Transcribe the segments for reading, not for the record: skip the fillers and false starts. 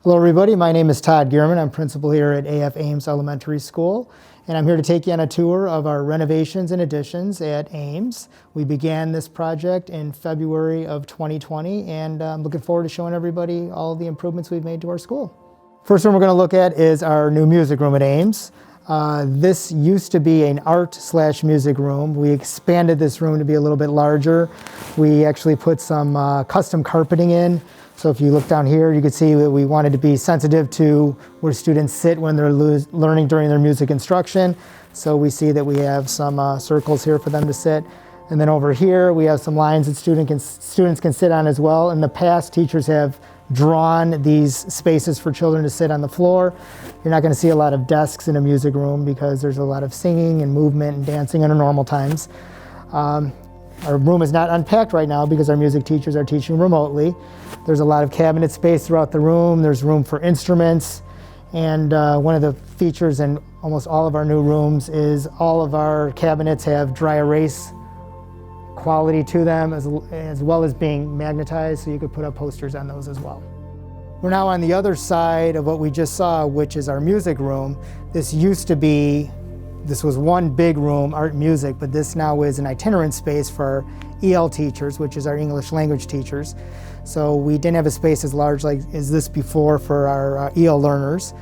Hello everybody, my name is Todd Gierman. I'm principal here at AF Ames Elementary School, and I'm here to take you on a tour of our renovations and additions at Ames. We began this project in February of 2020, and I'm looking forward to showing everybody all the improvements we've made to our school. First one we're going to look at is our new music room at Ames. This used to be an art/music room. We expanded this room to be a little bit larger. We actually put some custom carpeting in. So if you look down here, you can see that we wanted to be sensitive to where students sit when they're learning during their music instruction. So we see that we have some circles here for them to sit. And then over here, we have some lines that students can sit on as well. In the past, teachers have drawn these spaces for children to sit on the floor. You're not going to see a lot of desks in a music room because there's a lot of singing and movement and dancing under normal times. Our room is not unpacked right now because our music teachers are teaching remotely. There's a lot of cabinet space throughout the room. There's room for instruments. And one of the features in almost all of our new rooms is all of our cabinets have dry erase quality to them as well as being magnetized, so you could put up posters on those as well. We're now on the other side of what we just saw, which is our music room. This was one big room, art and music, but this now is an itinerant space for EL teachers, which is our English language teachers. So we didn't have a space as large as this before for our EL learners.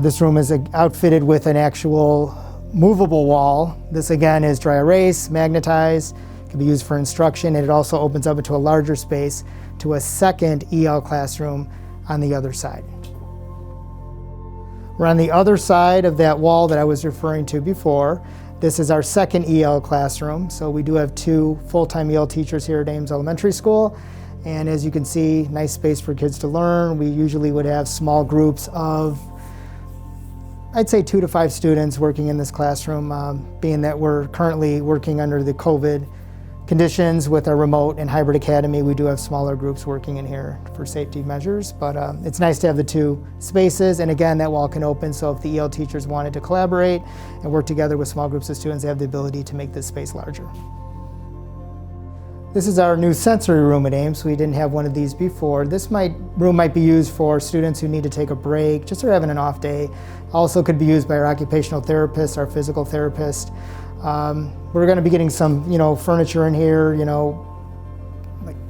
This room is outfitted with an actual movable wall. This again is dry erase, magnetized, can be used for instruction, and it also opens up into a larger space to a second EL classroom on the other side. We're on the other side of that wall that I was referring to before. This is our second EL classroom. So we do have two full-time EL teachers here at Ames Elementary School. And as you can see, nice space for kids to learn. We usually would have small groups of, I'd say 2 to 5 students working in this classroom, being that we're currently working under the COVID conditions with our remote and hybrid academy. We do have smaller groups working in here for safety measures, but it's nice to have the two spaces. And again, that wall can open, so if the EL teachers wanted to collaborate and work together with small groups of students, they have the ability to make this space larger. This is our new sensory room at Ames. We didn't have one of these before. This room might be used for students who need to take a break, just for having an off day. Also could be used by our occupational therapist, our physical therapist. We're going to be getting some, furniture in here.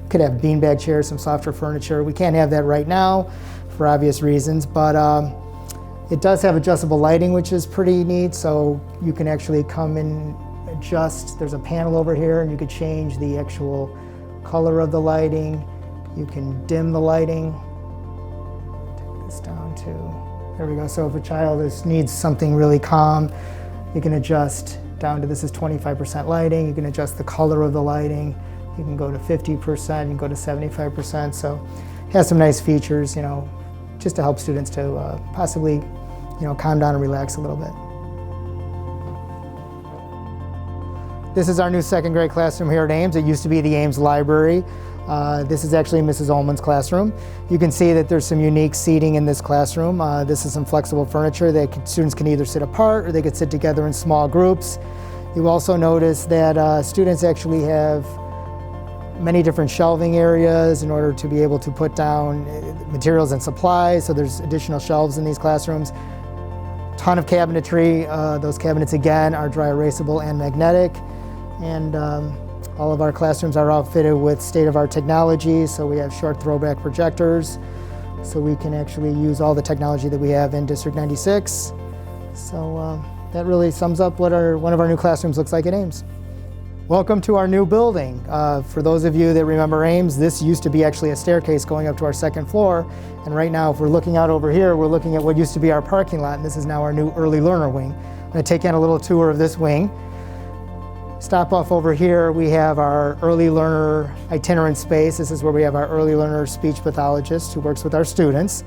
Could have beanbag chairs, some softer furniture. We can't have that right now for obvious reasons, but it does have adjustable lighting, which is pretty neat. So you can actually come and adjust. There's a panel over here, and you could change the actual color of the lighting. You can dim the lighting. Take this down to, there we go. So if a child needs something really calm, you can adjust down to, this is 25% lighting. You can adjust the color of the lighting. You can go to 50%, you can go to 75%. So it has some nice features, just to help students to possibly, calm down and relax a little bit. This is our new second grade classroom here at Ames. It used to be the Ames Library. This is actually Mrs. Ullman's classroom. You can see that there's some unique seating in this classroom. This is some flexible furniture that students can either sit apart or they could sit together in small groups. You also notice that students actually have many different shelving areas in order to be able to put down materials and supplies. So there's additional shelves in these classrooms. Ton of cabinetry. Those cabinets again are dry erasable and magnetic. And all of our classrooms are outfitted with state-of-the-art technology, so we have short throwback projectors, so we can actually use all the technology that we have in District 96. So that really sums up what one of our new classrooms looks like at Ames. Welcome to our new building. For those of you that remember Ames, this used to be actually a staircase going up to our second floor, and right now if we're looking out over here, we're looking at what used to be our parking lot, and this is now our new early learner wing. I'm going to take you on a little tour of this wing. Stop off over here, we have our early learner itinerant space. This is where we have our early learner speech pathologist who works with our students.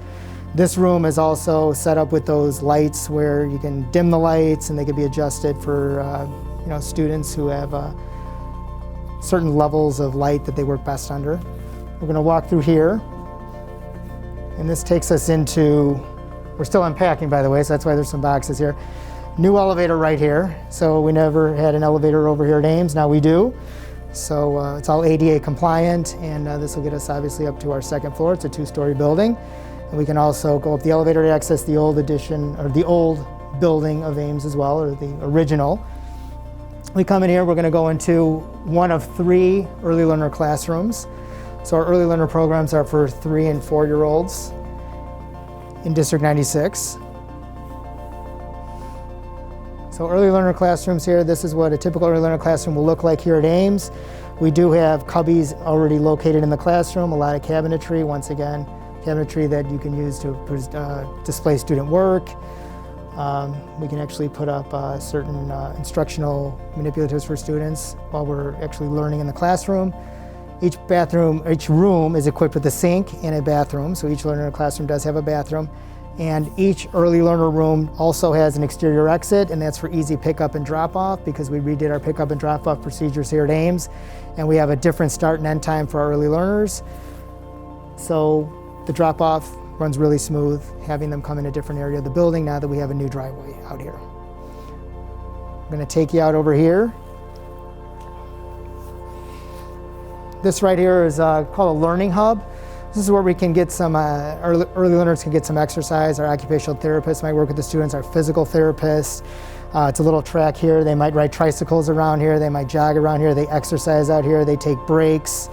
This room is also set up with those lights where you can dim the lights and they can be adjusted for students who have certain levels of light that they work best under. We're going to walk through here, and this takes us into, we're still unpacking by the way, so that's why there's some boxes here. New elevator right here. So we never had an elevator over here at Ames, now we do. So it's all ADA compliant, and this will get us obviously up to our second floor. It's a 2-story building. And we can also go up the elevator to access the old addition, or the old building of Ames as well, or the original. We come in here, we're going to go into one of 3 early learner classrooms. So our early learner programs are for 3 and 4-year-olds in District 96. So early learner classrooms here, this is what a typical early learner classroom will look like here at Ames. We do have cubbies already located in the classroom, a lot of cabinetry, once again, cabinetry that you can use to display student work. We can actually put up certain instructional manipulatives for students while we're actually learning in the classroom. Each room is equipped with a sink and a bathroom, so each learner in a classroom does have a bathroom. And each early learner room also has an exterior exit, and that's for easy pickup and drop-off, because we redid our pickup and drop-off procedures here at Ames, and we have a different start and end time for our early learners. So the drop-off runs really smooth, having them come in a different area of the building now that we have a new driveway out here. I'm going to take you out over here. This right here is called a learning hub. This is where we can get some, early learners can get some exercise. Our occupational therapists might work with the students, our physical therapists. It's a little track here. They might ride tricycles around here. They might jog around here. They exercise out here. They take breaks.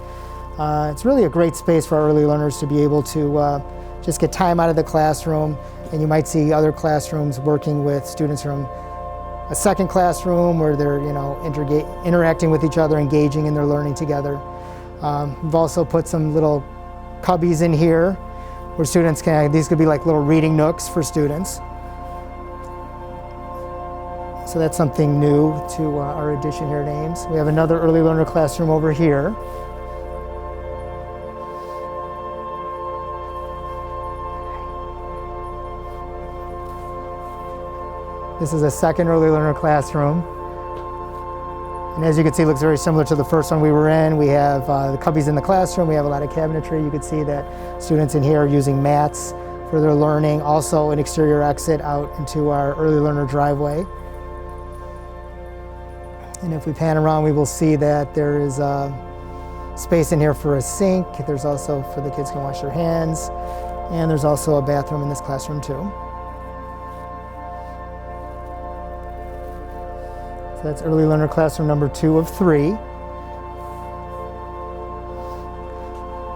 It's really a great space for our early learners to be able to just get time out of the classroom. And you might see other classrooms working with students from a second classroom where they're interacting with each other, engaging in their learning together. We've also put some little cubbies in here where students these could be like little reading nooks for students. So that's something new to our addition here at Ames. We have another early learner classroom over here. This is a second early learner classroom. And as you can see, it looks very similar to the first one we were in. We have the cubbies in the classroom. We have a lot of cabinetry. You can see that students in here are using mats for their learning. Also an exterior exit out into our early learner driveway. And if we pan around, we will see that there is space in here for a sink. There's also for the kids can wash their hands. And there's also a bathroom in this classroom too. That's early learner classroom number 2 of 3.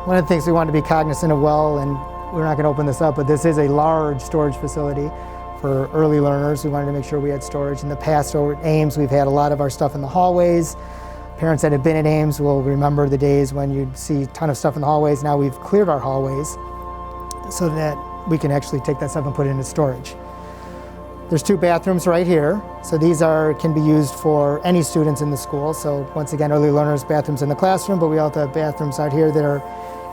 One of the things we want to be cognizant of, and we're not going to open this up, but this is a large storage facility for early learners. We wanted to make sure we had storage. In the past over at Ames, we've had a lot of our stuff in the hallways. Parents that have been at Ames will remember the days when you'd see a ton of stuff in the hallways. Now we've cleared our hallways so that we can actually take that stuff and put it into storage. There's 2 bathrooms right here. So these can be used for any students in the school. So once again, early learners, bathrooms in the classroom, but we also have bathrooms out here that are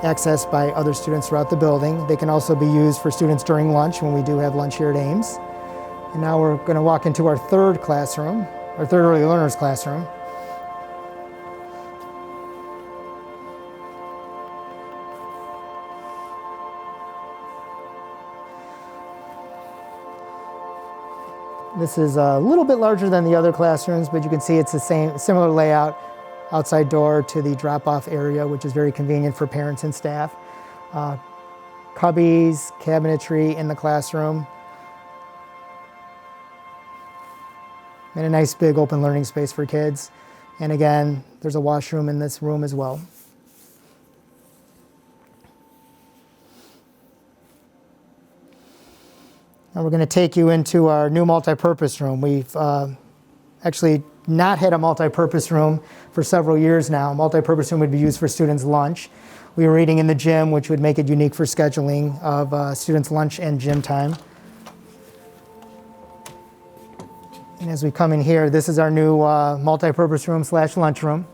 accessed by other students throughout the building. They can also be used for students during lunch when we do have lunch here at Ames. And now we're going to walk into our 3rd classroom, our 3rd early learners classroom. This is a little bit larger than the other classrooms, but you can see it's the similar layout, outside door to the drop-off area, which is very convenient for parents and staff. Cubbies, cabinetry in the classroom, and a nice big open learning space for kids. And again, there's a washroom in this room as well. Now we're going to take you into our new multipurpose room. We've actually not had a multipurpose room for several years now. A multipurpose room would be used for students' lunch. We were eating in the gym, which would make it unique for scheduling of students' lunch and gym time. And as we come in here, this is our new multipurpose room / lunchroom.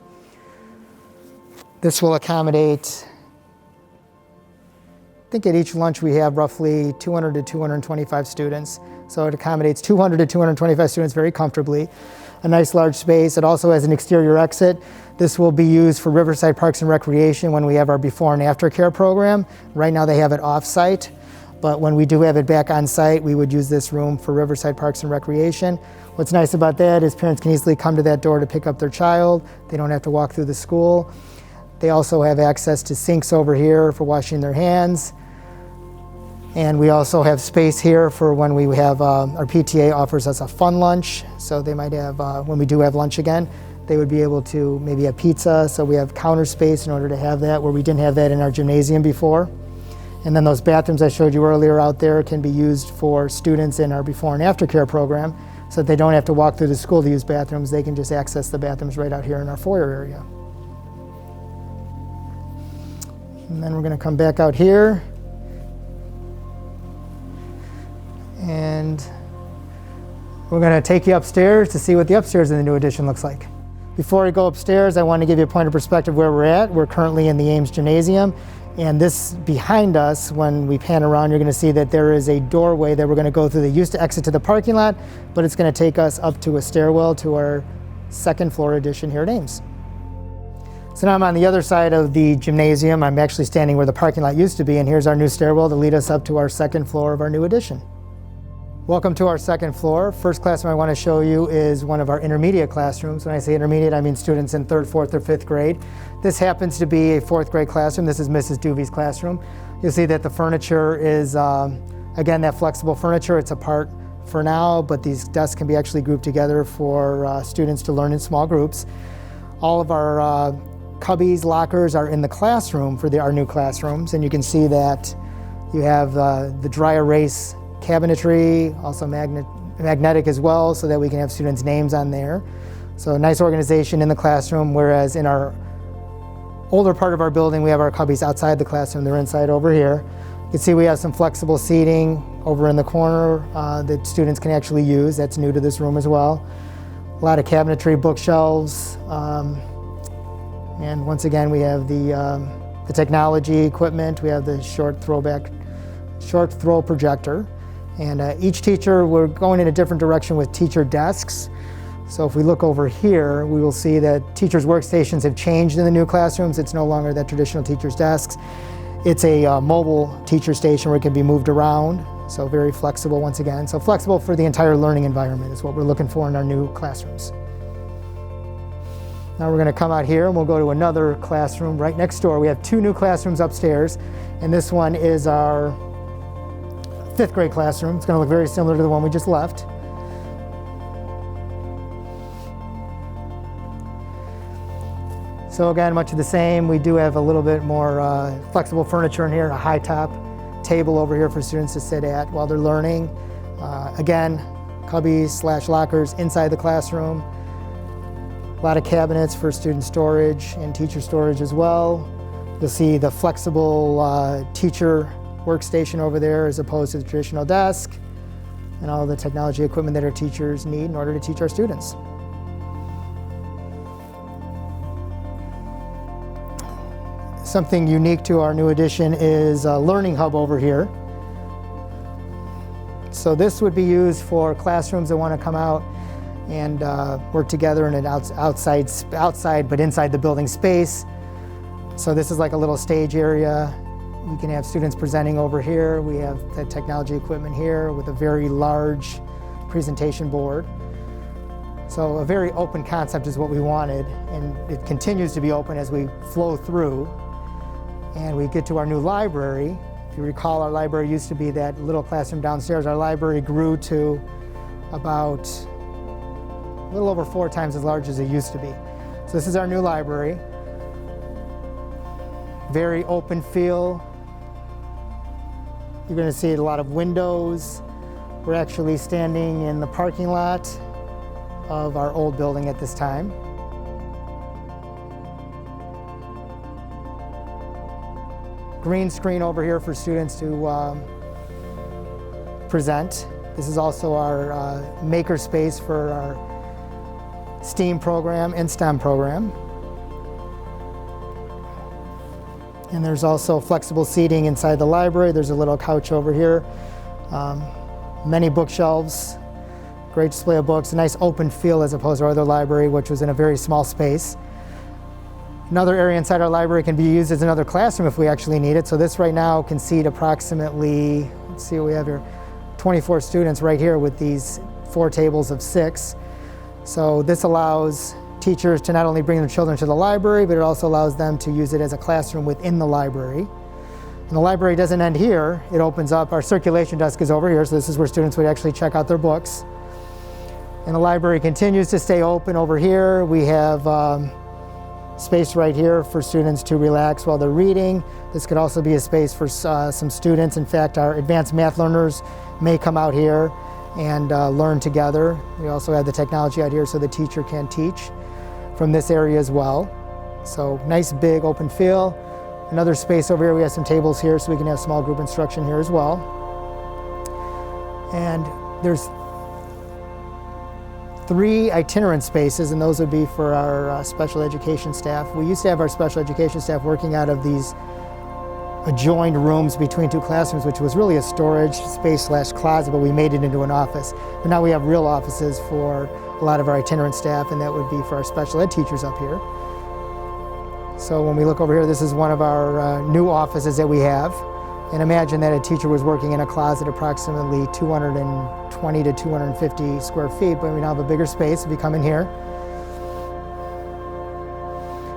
This will accommodate, I think at each lunch we have roughly 200 to 225 students. So it accommodates 200 to 225 students very comfortably. A nice large space. It also has an exterior exit. This will be used for Riverside Parks and Recreation when we have our before and after care program. Right now they have it off-site, but when we do have it back on site, we would use this room for Riverside Parks and Recreation. What's nice about that is parents can easily come to that door to pick up their child. They don't have to walk through the school. They also have access to sinks over here for washing their hands. And we also have space here for when we have, our PTA offers us a fun lunch. So they might have, when we do have lunch again, they would be able to maybe have pizza. So we have counter space in order to have that, where we didn't have that in our gymnasium before. And then those bathrooms I showed you earlier out there can be used for students in our before and after care program, so that they don't have to walk through the school to use bathrooms. They can just access the bathrooms right out here in our foyer area. And then we're going to come back out here. And we're going to take you upstairs to see what the upstairs in the new addition looks like. Before we go upstairs, I want to give you a point of perspective where we're at. We're currently in the Ames Gymnasium, and this behind us, when we pan around, you're going to see that there is a doorway that we're going to go through that used to exit to the parking lot, but it's going to take us up to a stairwell to our second floor addition here at Ames. So now I'm on the other side of the gymnasium. I'm actually standing where the parking lot used to be, and here's our new stairwell to lead us up to our second floor of our new addition. Welcome to our second floor. First classroom I want to show you is one of our intermediate classrooms. When I say intermediate, I mean students in 3rd, 4th, or 5th grade. This happens to be a 4th grade classroom. This is Mrs. Duvey's classroom. You'll see that the furniture is, again, that flexible furniture. It's apart for now, but these desks can be actually grouped together for students to learn in small groups. All of our cubbies, lockers are in the classroom for our new classrooms, and you can see that you have the dry erase cabinetry, also magnetic as well, so that we can have students' names on there. So a nice organization in the classroom, whereas in our older part of our building, we have our cubbies outside the classroom. They're inside over here. You can see we have some flexible seating over in the corner that students can actually use. That's new to this room as well. A lot of cabinetry, bookshelves, and once again, we have the technology equipment. We have the short throw projector. And each teacher, we're going in a different direction with teacher desks. So if we look over here, we will see that teachers' workstations have changed in the new classrooms. It's no longer that traditional teacher's desks. It's a mobile teacher station where it can be moved around. So very flexible once again. So flexible for the entire learning environment is what we're looking for in our new classrooms. Now we're going to come out here and we'll go to another classroom right next door. We have 2 new classrooms upstairs, and this one is our 5th grade classroom. It's going to look very similar to the one we just left. So again, much of the same. We do have a little bit more flexible furniture in here, a high top table over here for students to sit at while they're learning. Again, cubbies / lockers inside the classroom. A lot of cabinets for student storage and teacher storage as well. You'll see the flexible teacher workstation over there as opposed to the traditional desk, and all the technology equipment that our teachers need in order to teach our students. Something unique to our new addition is a learning hub over here. So this would be used for classrooms that want to come out and work together in an outside but inside the building space. So this is like a little stage area. We can have students presenting over here. We have the technology equipment here with a very large presentation board. So a very open concept is what we wanted, and it continues to be open as we flow through. And we get to our new library. If you recall, our library used to be that little classroom downstairs. Our library grew to about a little over 4 times as large as it used to be. So this is our new library. Very open feel. You're going to see a lot of windows. We're actually standing in the parking lot of our old building at this time. Green screen over here for students to present. This is also our makerspace for our STEAM program and STEM program. And there's also flexible seating inside the library. There's a little couch over here. Many bookshelves, great display of books, a nice open feel as opposed to our other library, which was in a very small space. Another area inside our library can be used as another classroom if we actually need it. So this right now can seat approximately, let's see what we have here, 24 students right here with these 4 tables of 6. So this allows teachers to not only bring their children to the library, but it also allows them to use it as a classroom within the library. And the library doesn't end here. It opens up. Our circulation desk is over here, so this is where students would actually check out their books. And the library continues to stay open over here. We have space right here for students to relax while they're reading. This could also be a space for some students. In fact, our advanced math learners may come out here and learn together. We also have the technology out here so the teacher can teach from this area as well. So nice big open feel. Another space over here, we have some tables here so we can have small group instruction here as well. And there's 3 itinerant spaces, and those would be for our special education staff. We used to have our special education staff working out of these adjoined rooms between 2 classrooms, which was really a storage space / closet, but we made it into an office. But now we have real offices for a lot of our itinerant staff, and that would be for our special ed teachers up here. So when we look over here, this is one of our new offices that we have. And imagine that a teacher was working in a closet approximately 220 to 250 square feet, but we now have a bigger space if you come in here.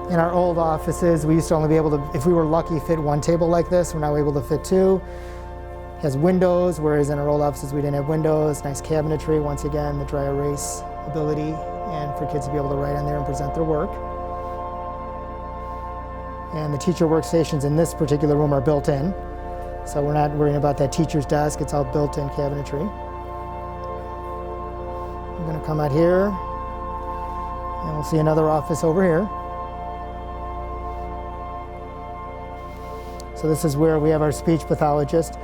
In our old offices, we used to only be able to, if we were lucky, fit 1 table like this. We're now able to fit 2. It has windows, whereas in our old offices we didn't have windows. Nice cabinetry, once again, the dry erase ability, and for kids to be able to write on there and present their work. And the teacher workstations in this particular room are built in. So we're not worrying about that teacher's desk, it's all built-in cabinetry. I'm going to come out here, and we'll see another office over here. So this is where we have our speech pathologist.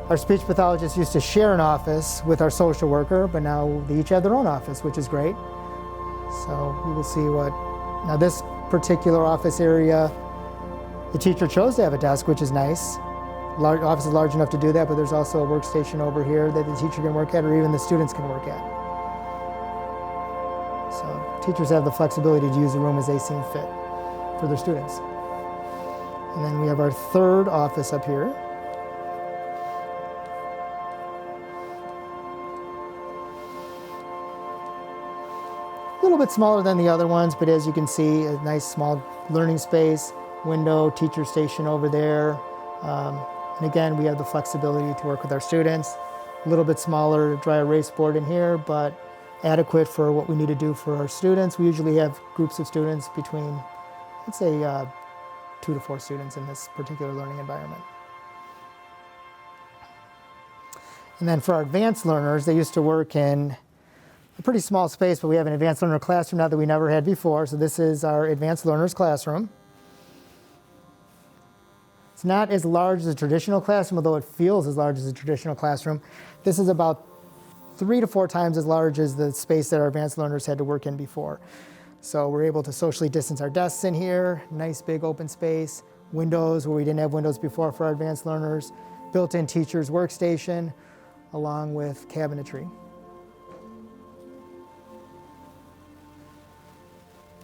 Our speech pathologist used to share an office with our social worker, but now they each have their own office, which is great. So we will see what, now this particular office area, the teacher chose to have a desk, which is nice. Office is large enough to do that, but there's also a workstation over here that the teacher can work at, or even the students can work at. So teachers have the flexibility to use the room as they seem fit for their students. And then we have our 3rd office up here. A little bit smaller than the other ones, but as you can see, a nice small learning space, window, teacher station over there. And again, we have the flexibility to work with our students. A little bit smaller dry erase board in here, but adequate for what we need to do for our students. We usually have groups of students between, let's say, 2 to 4 students in this particular learning environment. And then for our advanced learners, they used to work in a pretty small space, but we have an advanced learner classroom now that we never had before. So this is our advanced learners classroom. It's not as large as a traditional classroom, although it feels as large as a traditional classroom. This is about 3 to 4 times as large as the space that our advanced learners had to work in before. So we're able to socially distance our desks in here, nice big open space, windows where we didn't have windows before for our advanced learners, built-in teacher's workstation, along with cabinetry.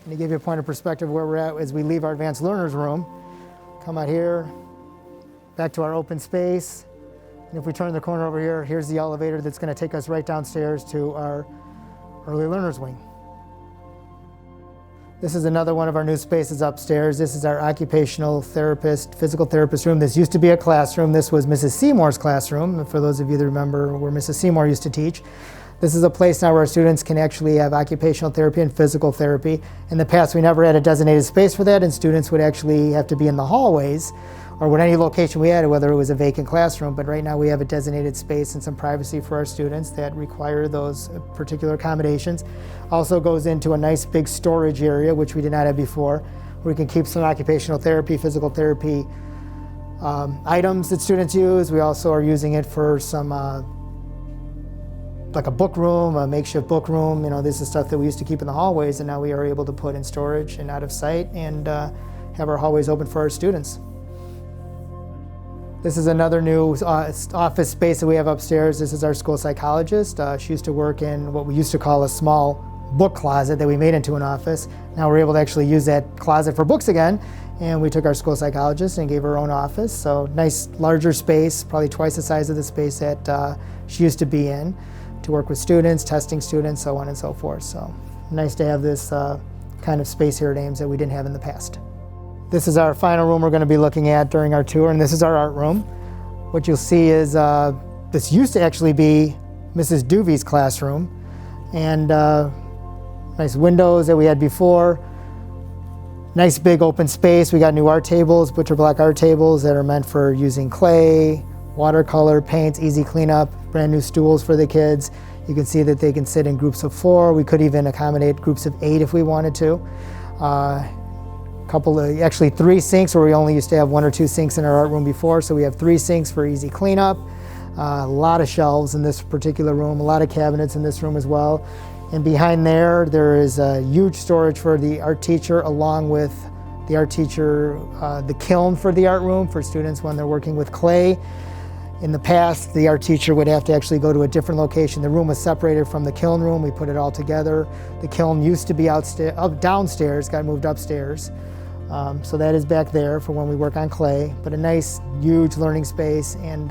And to give you a point of perspective where we're at as we leave our advanced learners room, come out here, back to our open space, and if we turn the corner over here, here's the elevator that's going to take us right downstairs to our early learners wing. This is another one of our new spaces upstairs. This is our occupational therapist, physical therapist room. This used to be a classroom. This was Mrs. Seymour's classroom, for those of you that remember where Mrs. Seymour used to teach. This is a place now where our students can actually have occupational therapy and physical therapy. In the past, we never had a designated space for that, and students would actually have to be in the hallways or at any location we had, whether it was a vacant classroom. But right now we have a designated space and some privacy for our students that require those particular accommodations. Also goes into a nice big storage area, which we did not have before, where we can keep some occupational therapy, physical therapy items that students use. We also are using it for some like a book room, a makeshift book room. You know, this is stuff that we used to keep in the hallways, and now we are able to put in storage and out of sight and have our hallways open for our students. This is another new office space that we have upstairs. This is our school psychologist. She used to work in what we used to call a small book closet that we made into an office. Now we're able to actually use that closet for books again, and we took our school psychologist and gave her own office. So nice, larger space, probably twice the size of the space that she used to be in, to work with students, testing students, so on and so forth. So nice to have this kind of space here at Ames that we didn't have in the past. This is our final room we're going to be looking at during our tour, and this is our art room. What you'll see is this used to actually be Mrs. Duvey's classroom, and nice windows that we had before. Nice big open space. We got new art tables, butcher block art tables that are meant for using clay, watercolor, paints, easy cleanup, brand new stools for the kids. You can see that they can sit in groups of 4. We could even accommodate groups of 8 if we wanted to. Actually 3 sinks, where we only used to have 1 or 2 sinks in our art room before, so we have 3 sinks for easy cleanup. A lot of shelves in this particular room, a lot of cabinets in this room as well. And behind there is a huge storage for the art teacher, along with the art teacher, the kiln for the art room for students when they're working with clay. In the past, the art teacher would have to actually go to a different location. The room was separated from the kiln room. We put it all together. The kiln used to be downstairs, got moved upstairs. So that is back there for when we work on clay, but a nice, huge learning space. And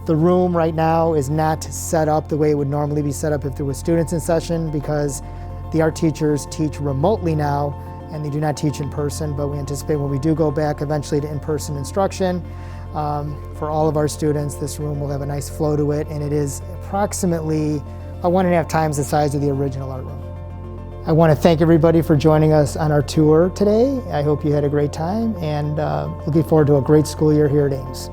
the room right now is not set up the way it would normally be set up if there were students in session, because the art teachers teach remotely now, and they do not teach in person, but we anticipate when we do go back eventually to in-person instruction, for all of our students, this room will have a nice flow to it, and it is approximately 1.5 times the size of the original art room. I want to thank everybody for joining us on our tour today. I hope you had a great time, and looking forward to a great school year here at Ames.